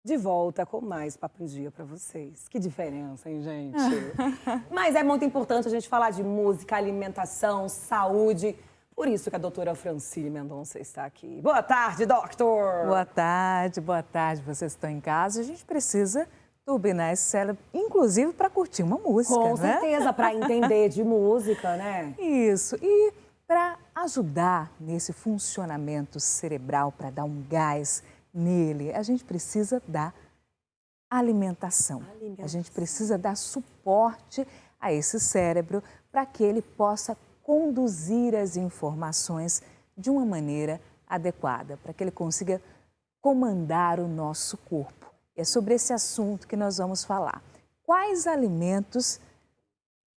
De volta com mais Papo em Dia pra vocês. Que diferença, hein, gente? Mas é muito importante a gente falar de música, alimentação, saúde. Por isso que a doutora Francine Mendonça está aqui. Boa tarde, doctor! Boa tarde, vocês estão em casa. A gente precisa turbinar esse cérebro, inclusive para curtir uma música, Com né? certeza, para entender de música, né? Isso, e para ajudar nesse funcionamento cerebral, para dar um gás nele, a gente precisa da alimentação. A gente precisa dar suporte a esse cérebro para que ele possa conduzir as informações de uma maneira adequada, para que ele consiga comandar o nosso corpo. É sobre esse assunto que nós vamos falar. Quais alimentos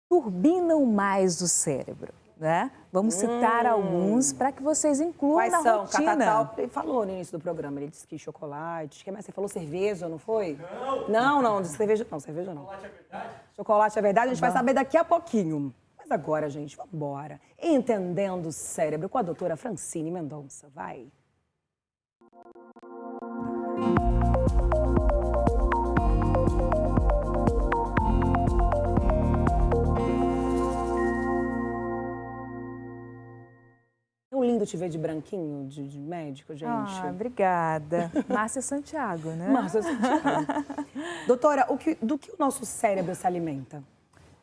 turbinam mais o cérebro? Né? Vamos citar alguns para que vocês incluam Quais na são? rotina. Catatal, ele falou no início do programa, ele disse que chocolate, que mais? Você falou cerveja, não foi? Não, disse cerveja não, cerveja não. Chocolate é verdade? Chocolate é verdade, a gente vai saber daqui a pouquinho. Mas agora, gente, vamos embora. Entendendo o cérebro com a doutora Francine Mendonça, vai. É lindo te ver de branquinho, de médico, gente. Ah, obrigada. Márcia Santiago, né? Márcia Santiago. Doutora, do que o nosso cérebro se alimenta?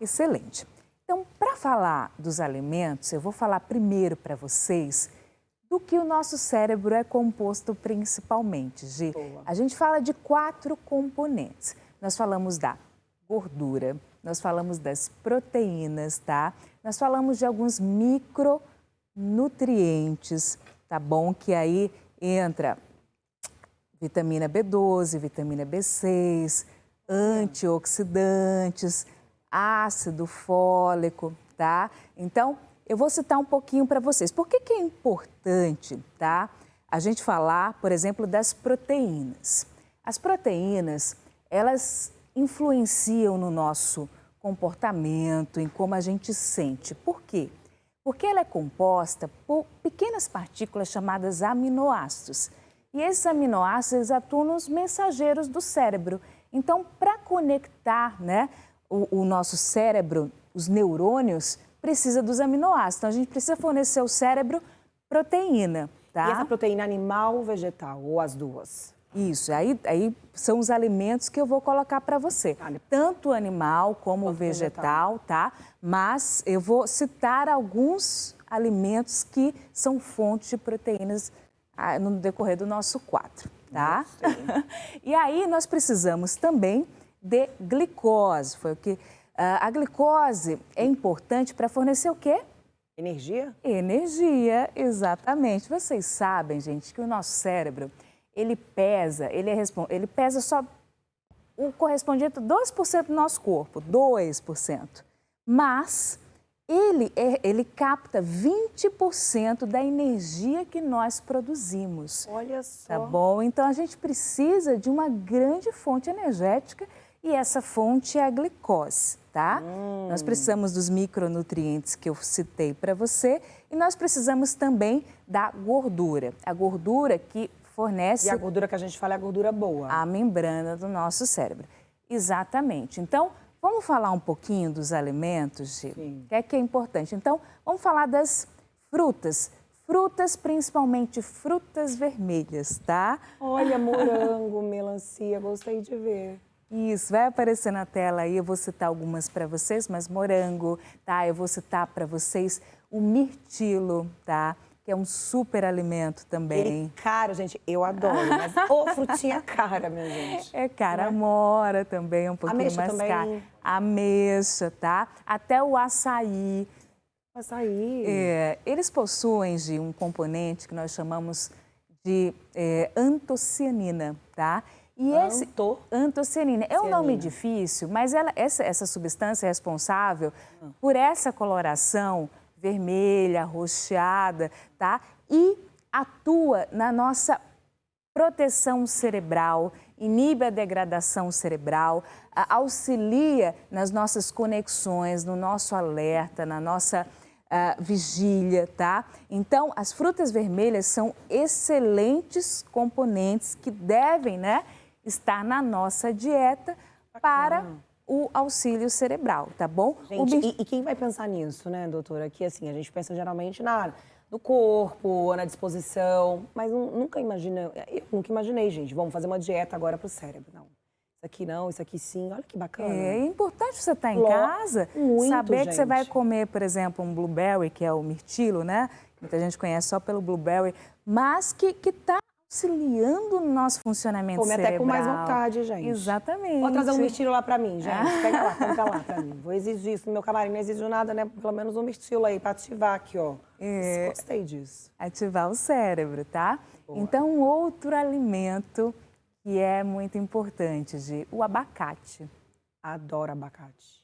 Excelente. Então, para falar dos alimentos, eu vou falar primeiro para vocês do que o nosso cérebro é composto principalmente, Gi. A gente fala de 4 componentes. Nós falamos da gordura, nós falamos das proteínas, tá? Nós falamos de alguns micronutrientes, tá bom? Que aí entra vitamina B12, vitamina B6, antioxidantes, ácido fólico, tá? Então, eu vou citar um pouquinho para vocês. Por que é importante, tá? A gente falar, por exemplo, das proteínas. As proteínas, elas influenciam no nosso comportamento, em como a gente sente. Por quê? Porque ela é composta por pequenas partículas chamadas aminoácidos. E esses aminoácidos atuam nos mensageiros do cérebro. Então, para conectar, né, o nosso cérebro, os neurônios, precisa dos aminoácidos. Então, a gente precisa fornecer ao cérebro proteína, tá? E essa proteína animal ou vegetal, ou as duas? Isso, aí são os alimentos que eu vou colocar para você. Tanto animal como vegetal, tá? Mas eu vou citar alguns alimentos que são fontes de proteínas no decorrer do nosso quadro, tá? E aí nós precisamos também de glicose. Foi o que a glicose é importante para fornecer o quê? Energia? Energia, exatamente. Vocês sabem, gente, que o nosso cérebro, ele pesa só o correspondente a 2% do nosso corpo, 2%. Mas ele capta 20% da energia que nós produzimos. Olha só. Tá bom? Então, a gente precisa de uma grande fonte energética e essa fonte é a glicose, tá? Nós precisamos dos micronutrientes que eu citei para você e nós precisamos também da gordura. A gordura que fornece... E a gordura que a gente fala é a gordura boa. A membrana do nosso cérebro. Exatamente. Então, vamos falar um pouquinho dos alimentos, Gi? Sim. Que é importante. Então, vamos falar das frutas. Frutas, principalmente frutas vermelhas, tá? Olha, morango, melancia, gostei de ver. Isso, vai aparecer na tela aí, eu vou citar algumas para vocês, mas morango, tá? Eu vou citar para vocês o mirtilo, tá? Que é um super alimento também. Ele é caro, gente, eu adoro, mas frutinha cara, minha gente. É cara, amora também, é um pouquinho ameixa mais também. cara. Ameixa, tá? Até o açaí. Açaí. Eles possuem de um componente que nós chamamos de antocianina, tá? E antocianina é um nome difícil, mas essa substância é responsável por essa coloração vermelha, roxeada, tá? E atua na nossa proteção cerebral, inibe a degradação cerebral, auxilia nas nossas conexões, no nosso alerta, na nossa vigília, tá? Então, as frutas vermelhas são excelentes componentes que devem, né, estar na nossa dieta para o auxílio cerebral, tá bom? Gente, e quem vai pensar nisso, né, doutora? Que assim, a gente pensa geralmente no corpo, na disposição, mas nunca imagina, eu nunca imaginei, gente, vamos fazer uma dieta agora pro cérebro. Não, isso aqui não, isso aqui sim, olha que bacana. É importante você estar em casa, saber que você vai comer, por exemplo, um blueberry, que é o mirtilo, né? Muita gente conhece só pelo blueberry, mas que está auxiliando no nosso funcionamento cerebral. Até com mais vontade, gente. Exatamente. Pode trazer um mirtilo lá pra mim, gente. Pega lá, conta lá pra mim. Vou exigir isso no meu camarim, não exijo nada, né? Pelo menos um mirtilo aí pra ativar aqui, ó. Gostei disso. Ativar o cérebro, tá? Boa. Então, um outro alimento que é muito importante, o abacate. Adoro abacate.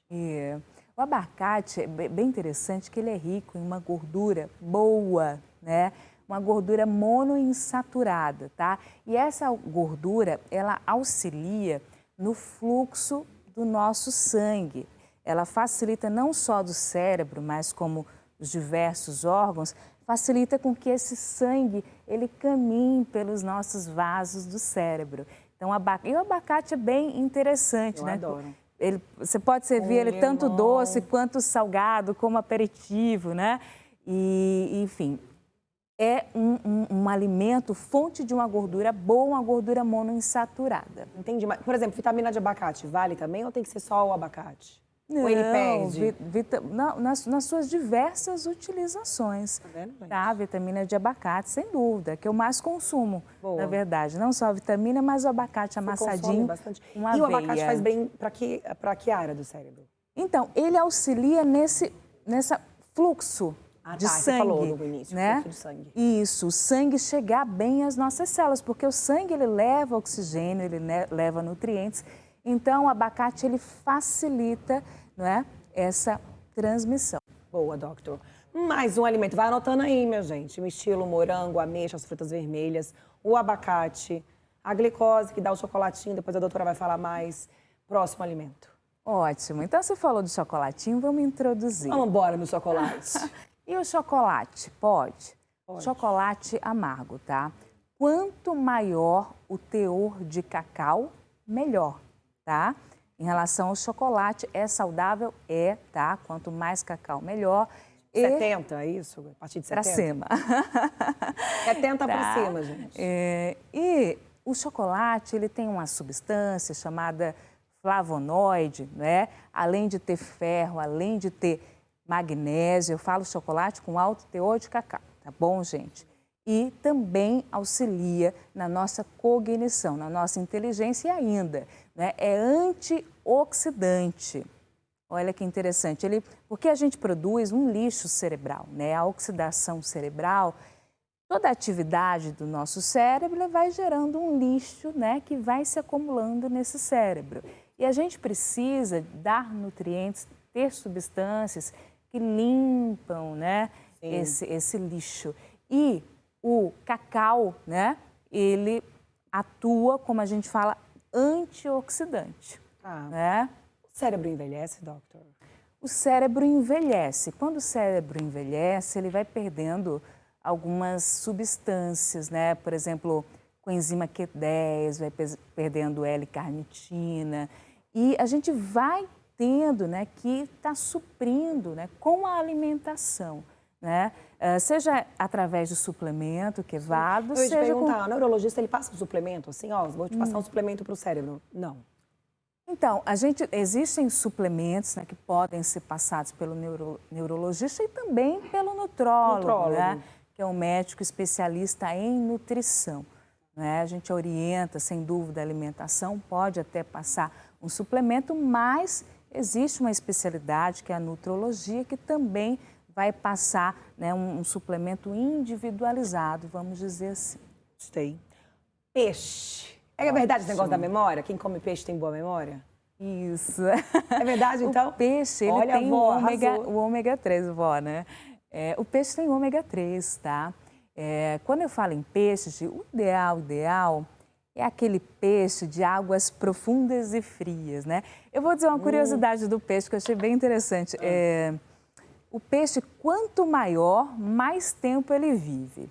O abacate é bem interessante que ele é rico em uma gordura boa, né? Uma gordura monoinsaturada, tá? E essa gordura, ela auxilia no fluxo do nosso sangue. Ela facilita não só do cérebro, mas como os diversos órgãos, facilita com que esse sangue, ele caminhe pelos nossos vasos do cérebro. Então, e o abacate é bem interessante, né? Adoro. Você pode servir ele tanto doce quanto salgado, como aperitivo, né? E enfim, é um alimento fonte de uma gordura boa, uma gordura monoinsaturada. Entendi. Mas, por exemplo, vitamina de abacate vale também ou tem que ser só o abacate? Não, ou ele perde? Nas suas diversas utilizações. Tá vendo, gente? Tá? A vitamina de abacate, sem dúvida, que eu mais consumo, na verdade. Não só a vitamina, mas o abacate amassadinho com aveia. E o abacate faz bem para que área do cérebro? Então, ele auxilia nesse fluxo de sangue. Você falou no início, né? Fluxo de sangue. Isso, o sangue chegar bem às nossas células, porque o sangue ele leva oxigênio, ele leva nutrientes. Então, o abacate ele facilita, não é, essa transmissão. Boa, doctor. Mais um alimento. Vai anotando aí, minha gente. O estilo morango, ameixa, as frutas vermelhas, o abacate, a glicose, que dá o chocolatinho, depois a doutora vai falar mais. Próximo alimento. Ótimo. Então, você falou do chocolatinho, vamos introduzir. Vamos embora no chocolate. E o chocolate? Pode. Chocolate amargo, tá? Quanto maior o teor de cacau, melhor, tá? Em relação ao chocolate, é saudável? É, tá? Quanto mais cacau, melhor. 70, é isso? A partir de 70? Pra cima. 70 pra cima, gente. E o chocolate, ele tem uma substância chamada flavonoide, né? Além de ter ferro, além de ter magnésio, eu falo chocolate com alto teor de cacau, tá bom, gente? E também auxilia na nossa cognição, na nossa inteligência e ainda, né, é antioxidante. Olha que interessante, porque a gente produz um lixo cerebral, né? A oxidação cerebral, toda a atividade do nosso cérebro vai gerando um lixo, né, que vai se acumulando nesse cérebro. E a gente precisa dar nutrientes, ter substâncias que limpam, né, esse lixo. E o cacau, né, ele atua, como a gente fala, antioxidante. Né? O cérebro envelhece, doutor? O cérebro envelhece. Quando o cérebro envelhece, ele vai perdendo algumas substâncias, né? Por exemplo, coenzima Q10, vai perdendo L-carnitina. E a gente vai tendo, né, que está suprindo, né, com a alimentação, né? Seja através de suplemento, quevados, seja... Eu ia te perguntar, com... o neurologista, ele passa um suplemento, assim, ó, vou te passar um suplemento para o cérebro. Não. Então, existem suplementos, né, que podem ser passados pelo neurologista e também pelo nutrólogo, né, que é um médico especialista em nutrição. Né? A gente orienta, sem dúvida, a alimentação, pode até passar um suplemento, mas existe uma especialidade, que é a nutrologia, que também vai passar, né, um suplemento individualizado, vamos dizer assim. Gostei. Peixe. É verdade esse negócio da memória? Quem come peixe tem boa memória? Isso. É verdade, então? O peixe, ele tem o ômega 3, vó, né? O peixe tem ômega 3, tá? Quando eu falo em peixe, o ideal é aquele peixe de águas profundas e frias, né? Eu vou dizer uma curiosidade do peixe que eu achei bem interessante. O peixe, quanto maior, mais tempo ele vive.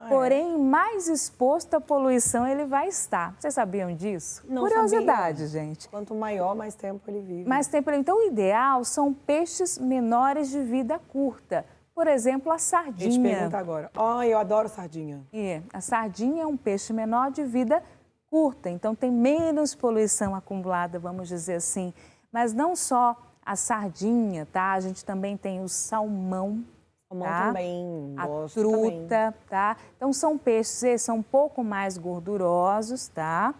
porém mais exposto à poluição ele vai estar. Vocês sabiam disso? Não Curiosidade, sabia. gente. Quanto maior, mais tempo ele vive. Mais tempo. Então, o ideal são peixes menores de vida curta. Por exemplo, a A gente sardinha. pergunta agora. Eu adoro sardinha. A sardinha é um peixe menor de vida curta, então tem menos poluição acumulada, vamos dizer assim. Mas não só a sardinha, tá? A gente também tem o salmão. Salmão Tá? também, A gosto truta, também. tá? Então são peixes, esses são um pouco mais gordurosos, tá?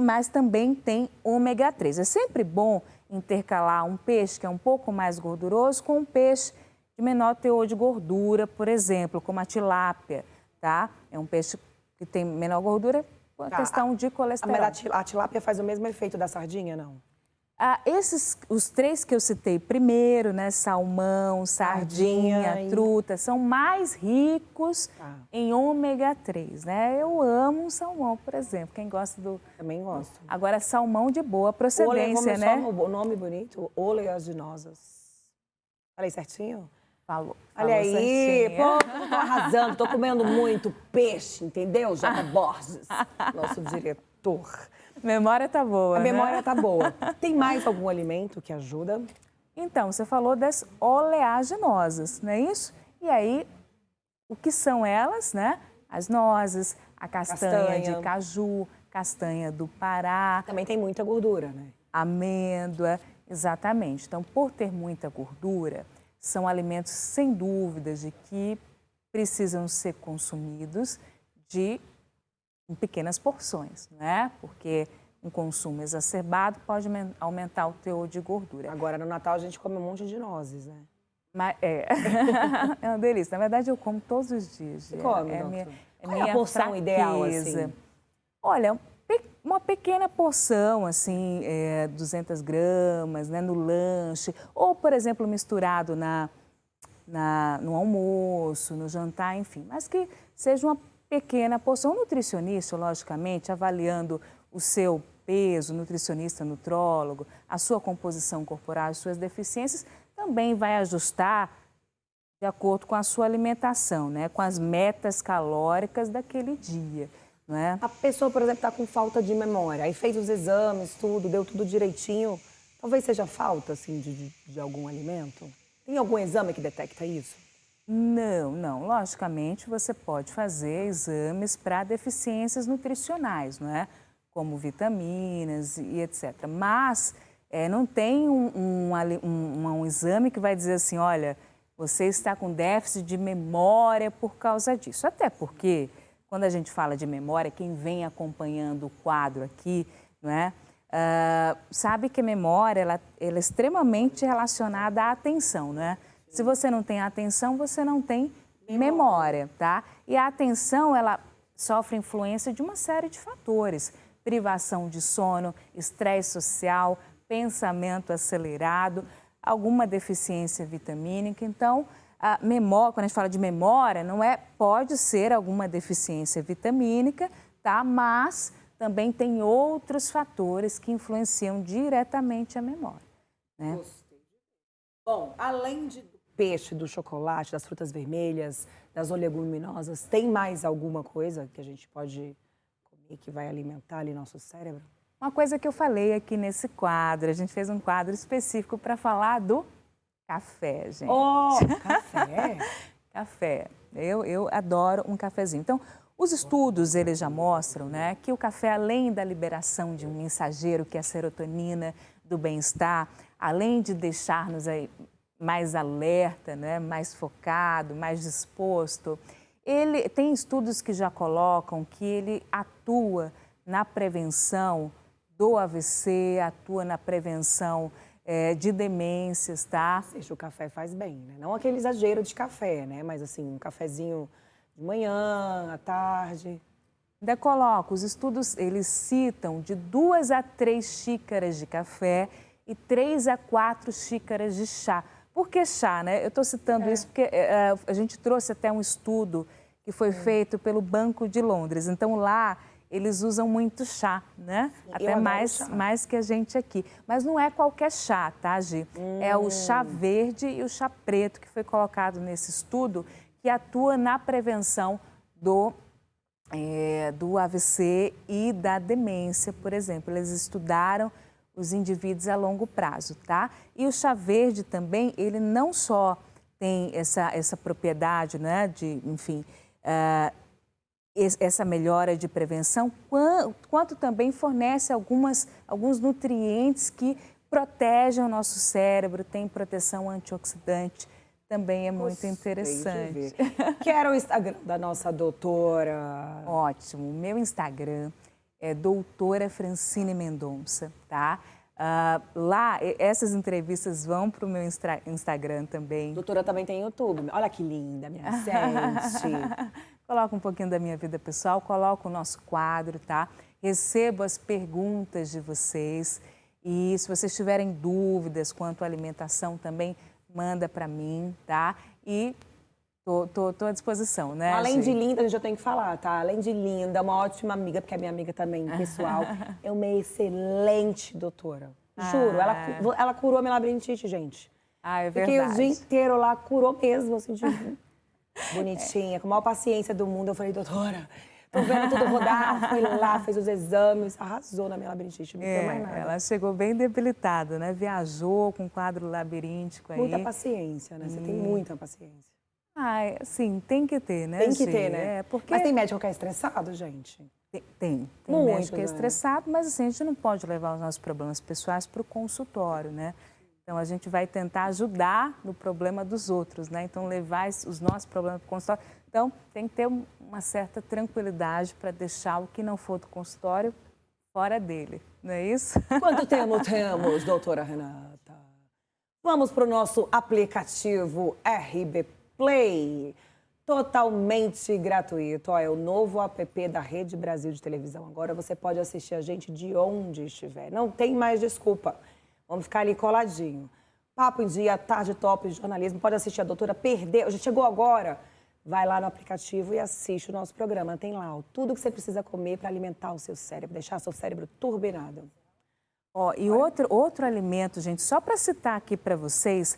Mas também tem ômega 3. É sempre bom intercalar um peixe que é um pouco mais gorduroso com um peixe de menor teor de gordura, por exemplo, como a tilápia, tá? É um peixe que tem menor gordura por Tá. questão de colesterol. Mas a tilápia faz o mesmo efeito da sardinha, não? Os três que eu citei primeiro, né? Salmão, sardinha, Sardinha truta, são mais ricos em ômega 3, né? Eu amo um salmão, por exemplo. Quem gosta do... Também gosto. Agora, salmão de boa procedência, né? O nome bonito, oleaginosas. Falei certinho? Falou Olha aí, certinho. pô, tô arrasando, tô comendo muito peixe, entendeu, Jota Borges, nosso diretor. Memória tá boa, A né? memória tá boa. Tem mais algum alimento que ajuda? Então, você falou das oleaginosas, não é isso? E aí, o que são elas, né? As nozes, a castanha de caju, castanha do Pará, Também tem muita gordura, né? amêndoa, exatamente. Então, por ter muita gordura, são alimentos sem dúvidas de que precisam ser consumidos em pequenas porções, né? Porque um consumo exacerbado pode aumentar o teor de gordura. Agora, no Natal, a gente come um monte de nozes, né? Mas, é uma delícia. Na verdade, eu como todos os dias. Você come, é doutor? minha, Qual é a porção ideal, assim? Olha, uma pequena porção, assim, 200 gramas, né, no lanche. Ou, por exemplo, misturado no almoço, no jantar, enfim. Mas que seja uma pequena porção. O nutricionista, logicamente, avaliando o seu peso, nutricionista, nutrólogo, a sua composição corporal, as suas deficiências, também vai ajustar de acordo com a sua alimentação, né? Com as metas calóricas daquele dia, não é? A pessoa, por exemplo, está com falta de memória, aí fez os exames, tudo, deu tudo direitinho. Talvez seja falta, assim, de algum alimento? Tem algum exame que detecta isso? Não. Logicamente, você pode fazer exames para deficiências nutricionais, não é? Como vitaminas e etc. Mas não tem um exame que vai dizer assim, olha, você está com déficit de memória por causa disso. Até porque, quando a gente fala de memória, quem vem acompanhando o quadro aqui, não é? Sabe que a memória ela é extremamente relacionada à atenção, não é? Se você não tem atenção, você não tem memória, tá? E a atenção, ela sofre influência de uma série de fatores. Privação de sono, estresse social, pensamento acelerado, alguma deficiência vitamínica. Então, a memória, quando a gente fala de memória, pode ser alguma deficiência vitamínica, tá? Mas também tem outros fatores que influenciam diretamente a memória, né? Gostei. Bom, além do peixe, do chocolate, das frutas vermelhas, das oleaginosas, tem mais alguma coisa que a gente pode comer que vai alimentar ali nosso cérebro? Uma coisa que eu falei aqui nesse quadro, a gente fez um quadro específico para falar do café, gente. Oh, café? Café. Eu adoro um cafezinho. Então, os estudos, eles já mostram, né, que o café, além da liberação de um mensageiro, que é a serotonina, do bem-estar, além de deixar-nos aí mais alerta, né, mais focado, mais disposto, ele tem estudos que já colocam que ele atua na prevenção do AVC, atua na prevenção de demências, tá? Ou seja, o café faz bem, né? Não aquele exagero de café, né? Mas assim, um cafezinho de manhã, à tarde. Ainda coloco, os estudos, eles citam de 2 a 3 xícaras de café e 3 a 4 xícaras de chá. Por que chá, né? Eu estou citando isso porque a gente trouxe até um estudo que foi feito pelo Banco de Londres. Então, lá, eles usam muito chá, né? Até mais que a gente aqui. Mas não é qualquer chá, tá, Gi? É o chá verde e o chá preto que foi colocado nesse estudo, que atua na prevenção do AVC e da demência, por exemplo. Eles estudaram os indivíduos a longo prazo, tá? E o chá verde também, ele não só tem essa propriedade, né, de, enfim, essa melhora de prevenção, quanto também fornece alguns nutrientes que protegem o nosso cérebro, tem proteção antioxidante, também é muito interessante. Quero o Instagram da nossa doutora. Ótimo, o meu Instagram é doutora Francine Mendonça, tá? Lá, essas entrevistas vão para o meu Instagram também. Doutora também tem YouTube. Olha que linda, minha gente. Coloca um pouquinho da minha vida pessoal, coloca o nosso quadro, tá? Recebo as perguntas de vocês e se vocês tiverem dúvidas quanto à alimentação também, manda para mim, tá? E tô à disposição, né, Além de gente? linda, a gente já tem que falar, tá? Além de linda, uma ótima amiga, porque é minha amiga também, pessoal. É uma excelente doutora. Juro, ela curou a minha labirintite, gente. É verdade. Fiquei o dia inteiro lá, curou mesmo, assim, bonitinha, com a maior paciência do mundo. Eu falei, doutora, tô vendo tudo rodar. Fui lá, fez os exames, arrasou na minha labirintite, não tem mais nada. Ela chegou bem debilitada, né? Viajou com um quadro labiríntico aí. Muita paciência, né? Você tem muita paciência. Sim, tem que ter, né, Tem que ter, né? Porque... Mas tem médico que é estressado, gente? Tem Muito, médico que é né? estressado, mas assim, a gente não pode levar os nossos problemas pessoais para o consultório, né? Então, a gente vai tentar ajudar no problema dos outros, né? Então, levar os nossos problemas para o consultório. Então, tem que ter uma certa tranquilidade para deixar o que não for do consultório fora dele, não é isso? Quanto tempo temos, doutora Renata? Vamos para o nosso aplicativo RB Play, totalmente gratuito. É o novo app da Rede Brasil de televisão. Agora você pode assistir a gente de onde estiver. Não tem mais desculpa. Vamos ficar ali coladinho. Papo em Dia, Tarde Top de Jornalismo. Pode assistir a doutora Perdeu. Já chegou agora? Vai lá no aplicativo e assiste o nosso programa. Tem lá tudo que você precisa comer para alimentar o seu cérebro, deixar seu cérebro turbinado. E outro alimento, gente, só para citar aqui para vocês,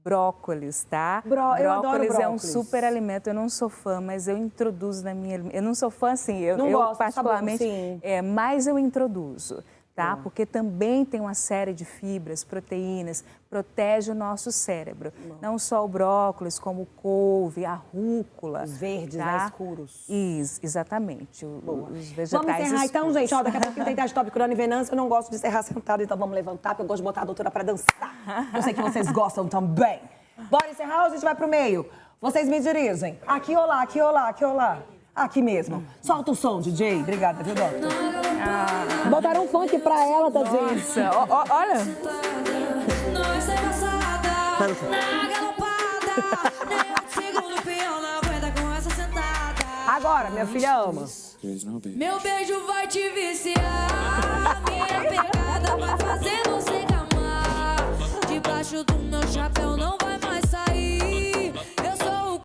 brócolis, tá? Eu adoro brócolis. É um super alimento. Eu não sou fã, mas eu introduzo na minha... Eu não sou fã, assim, eu gosto, particularmente... sim. Mas eu introduzo, tá? Porque também tem uma série de fibras, proteínas, protege o nosso cérebro. Não só o brócolis, como o couve, a rúcula. Os verdes, tá? né, escuros. Isso, exatamente. Os vegetais Vamos encerrar escuros. então, gente. Daqui a pouquinho tem Tarde Top Curando e Venâncio. Eu não gosto de encerrar sentada, então vamos levantar, porque eu gosto de botar a doutora para dançar. Eu sei que vocês gostam também. Bora encerrar ou a gente vai pro meio? Vocês me dirigem. Aqui ou lá, aqui ou lá, aqui ou lá. Aqui mesmo. Solta o som, DJ. Obrigada, viu, doutor? Botaram um funk pra ela, tadinha. Nossa, olha. Agora, minha filha ama. Meu beijo vai te viciar, minha